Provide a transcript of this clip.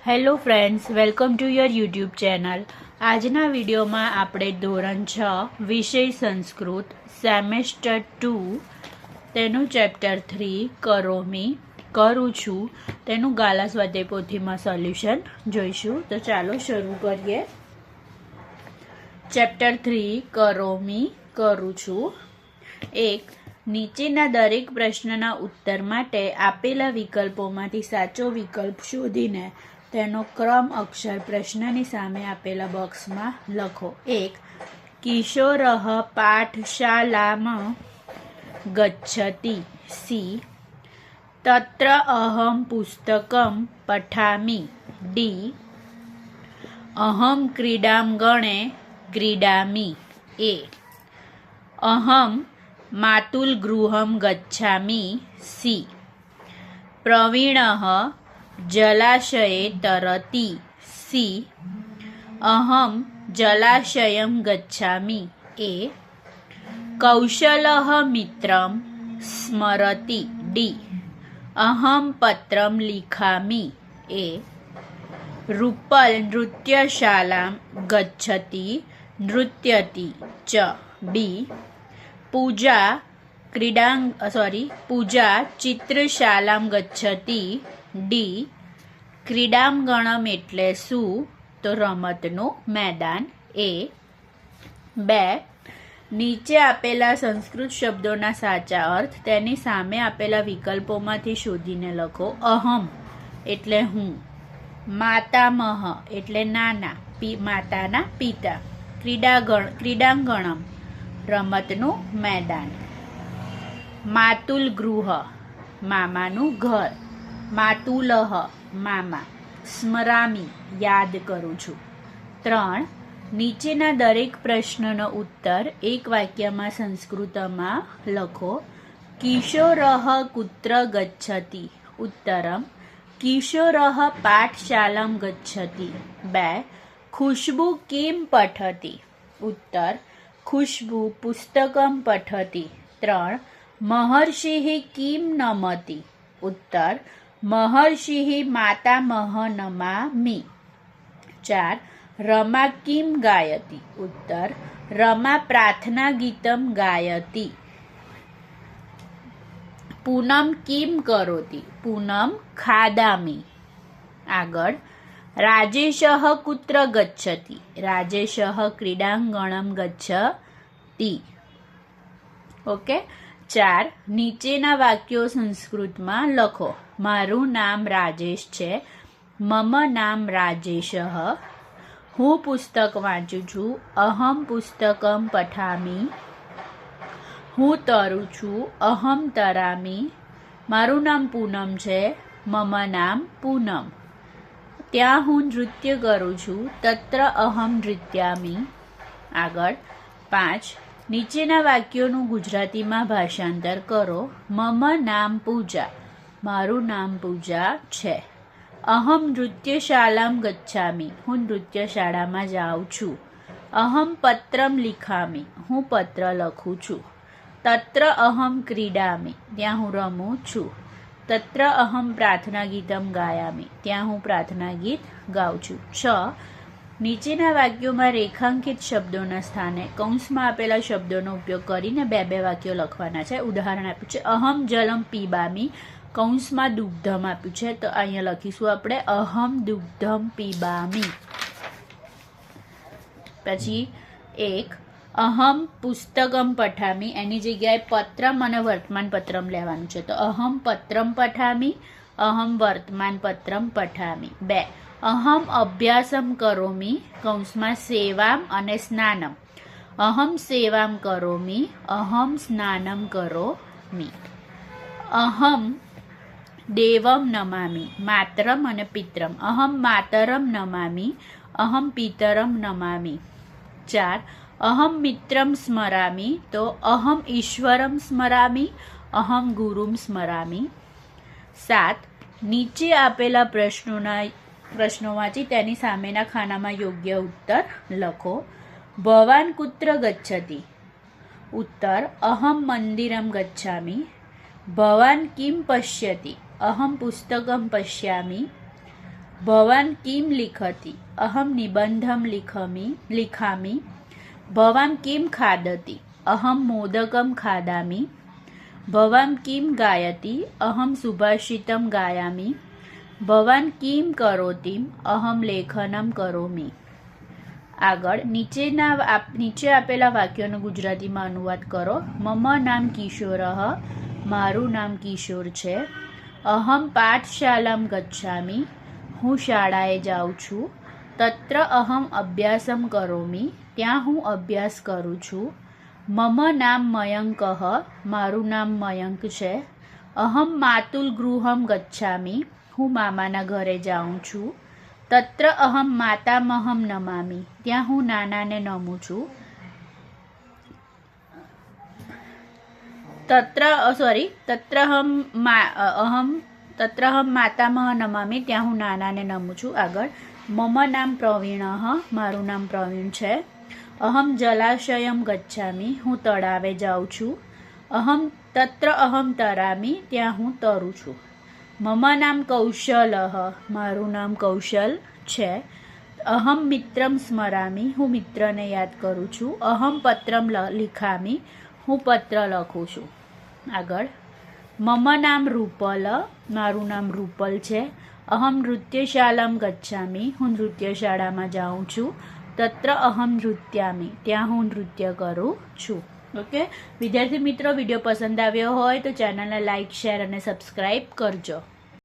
Hello friends, welcome to your YouTube channel. આજના વિડીયોમાં આપણે ધોરણ 6 વિષય સંસ્કૃત સેમેસ્ટર 2 તેનું ચેપ્ટર 3 કરોમી કરું છું તેનું ગાલા સ્વાધ્યાય પોથીમાં સોલ્યુશન જોઈશું. તો ચાલો શરૂ કરીએ. ચેપ્ટર 3 કરોમી કરું છું. 1. નીચેના દરેક પ્રશ્નના ઉત્તર માટે આપેલા વિકલ્પોમાંથી સાચો વિકલ્પ શોધીને તેનો ક્રમ અક્ષર પ્રશ્નની સામે આપેલા બોક્સમાં લખો. 1. કિશોરઃ પાઠશાલામાં ગચ્છતિ. સી. તત્ર અહમ પુસ્તકમ પઠામિ. ડી. અહમ ક્રીડાંગણે ક્રીડામિ. એ. અહમ માતુલ ગૃહમ ગચ્છામિ. સી. પ્રવીણઃ જલાશયે તરતિ. સી. અહમ જલાશયમ ગચ્છામિ. એ. કૌશલઃ મિત્રમ સ્મરતિ. ડી. અહમ પત્રમ લિખામિ. એ. રૂપલ નૃત્યશાલામ ગચ્છતિ નૃત્યતિ ચ. બી. પૂજા પૂજા ચિત્રશાલામ ગચ્છતિ. ડી. ક્રીડાંગણમ એટલે શું? તો રમતનું મેદાન. એ. 2. નીચે આપેલા સંસ્કૃત શબ્દોના સાચા અર્થ તેની સામે આપેલા વિકલ્પોમાંથી શોધીને લખો. અહમ એટલે હું. માતામહ એટલે નાના, માતાના પિતા. ક્રીડાંગણમ રમતનું મેદાન. માતુલ ગૃહ મામાનું ઘર. માતુલહ મામા. સ્મરામી યાદ કરું છું. 3. નીચેના દરેક પ્રશ્નનો ઉત્તર એક વાક્યમાં સંસ્કૃતમાં લખો. કિશોરઃ કુત્ર ગચ્છતિ. ઉત્તરમ કિશોરઃ પાઠશાલામ ગચ્છતિ. 2. ખુશ્બુ કિમ પઠતિ. ઉત્તર ખુશ્બુ પુસ્તકમ પઠતિ. 3. મહર્ષિઃ કિમ નમતિ. ઉત્તર મહર્ષિઃ માતામહ નમામિ. 4. રમા કિમ ગાયતિ. ઉત્તર રમા પ્રાર્થના ગીતમ ગાયતિ. પૂનમ કિમ કરોતિ. પૂનમ ખાદામિ. આગળ. રાજેશઃ કુત્ર ગચ્છતિ. રાજેશઃ ક્રીડાંગણમ ગચ્છતિ. ઓકે. 4. નીચેના વાક્યો સંસ્કૃતમાં લખો. મારું નામ રાજેશ છે. મમ નામ રાજેશઃ. હું પુસ્તક વાંચું છું. અહમ પુસ્તકમ પઠામિ. હું તરું છું. અહમ તરામિ. મારું નામ પૂનમ છે. મમ નામ પૂનમ. ત્યાં હું નૃત્ય કરું છું. તત્ર અહમ નૃત્યામિ. આગળ. 5. નીચેના વાક્યોનું ગુજરાતીમાં ભાષાંતર કરો. મમ નામ પૂજા. મારું નામ પૂજા છે. અહમ નૃત્યશાલામ ગચ્છામિ. હું નૃત્યશાળામાં જાઉં છું. અહમ પત્રમ લિખામિ. હું પત્ર લખું છું. તત્ર અહમ ક્રીડામિ. ત્યાં હું રમું છું. તત્ર અહમ પ્રાર્થના ગીતમ ગાયામિ. ત્યાં હું પ્રાર્થના ગીત ગાઉં છું. 6. નીચેના વાક્યોમાં રેખાંકિત શબ્દોના સ્થાને કૌંસમાં આપેલા શબ્દોનો ઉપયોગ કરીને બે વાક્યો લખવાના છે. ઉદાહરણ આપ્યું છે. અહમ જલમ પીબામી. કૌંસમાં દુગ્ધમ આપ્યું છે, તો અહીંયા લખીશું આપણે અહમ દુગ્ધમ પીબામી. પછી 1. અહમ પુસ્તકમ પઠામી. એની જગ્યાએ પત્રમ અને વર્તમાન પત્રમ લેવાનું છે, તો અહમ પત્રમ પઠામી. અહમ વર્તમાન પત્રમ પઠામી. 2. અહમ અભ્યાસમ કરોમી. કૌંસમાં સેવામ અને સ્નાનમ. અહમ સેવામ કરોમી. અહમ સ્નાનમ કરોમી. અહમ દેવમ નમામિ. માતરમ અને પિતરમ. અહમ માતરમ નમામિ. અહમ પિતરમ નમામિ. 4. અહમ મિત્રમ સ્મરામિ. તો અહમ ઈશ્વરમ સ્મરામિ. અહમ ગુરુમ સ્મરામિ. 7. નીચે આપેલા પ્રશ્નો વાંચી તેની સામેના ખાનામાં યોગ્ય ઉત્તર લખો. ભવાન કુત્ર ગચ્છતિ. ઉત્તર અહમ મંદિરમ ગચ્છામિ. ભવાન કિમ પશ્યતિ. અહમ પુસ્તકમ પશ્યામિ. ભવાન કિમ લિખતિ અહમ નિબંધમ લિખામિ ભવાન કિમ ખાદતિ અહમ મોદકમ ખાદામિ ભવાન કિમ ગાયતિ અહમ સુભાષિતમ ગાયામિ ભવાન કિમ કરોતિ અહમ લેખનમ કરોમિ. આગળ નીચે આપેલા વાક્યોનો ગુજરાતીમાં અનુવાદ કરો. મમ નામ કિશોરઃ મારું નામ કિશોર છે. અહમ પાઠશાલામ ગચ્છામિ હું શાળાએ જાઉં છું. તત્ર અહમ અભ્યાસમ કરોમિ ત્યાં હું અભ્યાસ કરું છું. મમ નામ મયંકઃ મારું નામ મયંક છે. અહમ માતુલ ગૃહમ ગચ્છામિ હું મામાના ઘરે જાઉં છું. તત્ર અહમ માતામહમ નમામિ ત્યાં હું નાનાને નમું છું. તત્ર અહમ માતામહ નમામિ ત્યાં હું નાનાને નમું છું. આગળ મમ નામ પ્રવીણઃ મારું નામ પ્રવીણ છે. અહમ જલાશયમ ગચ્છામિ હું તળાવે જાઉં છું. તત્ર અહમ તરામિ ત્યાં હું તરું છું. મમ નામ કૌશલઃ મારું નામ કૌશલ છે. અહમ મિત્રમ સ્મરામિ હું મિત્રને યાદ કરું છું. અહમ પત્રમ લિખામિ હું પત્ર લખું છું. આગળ મમ નામ રૂપલ મારું નામ રૂપલ છે. અહમ નૃત્યશાલામ ગચ્છામિ હું નૃત્યશાળામાં જાઉં છું. તત્ર અહમ નૃત્યામિ ત્યાં હું નૃત્ય કરું છું. ઓકે વિદ્યાર્થી મિત્રો, વિડીયો પસંદ આવ્યો હોય તો ચેનલને લાઇક, શેર અને સબસ્ક્રાઈબ કરજો.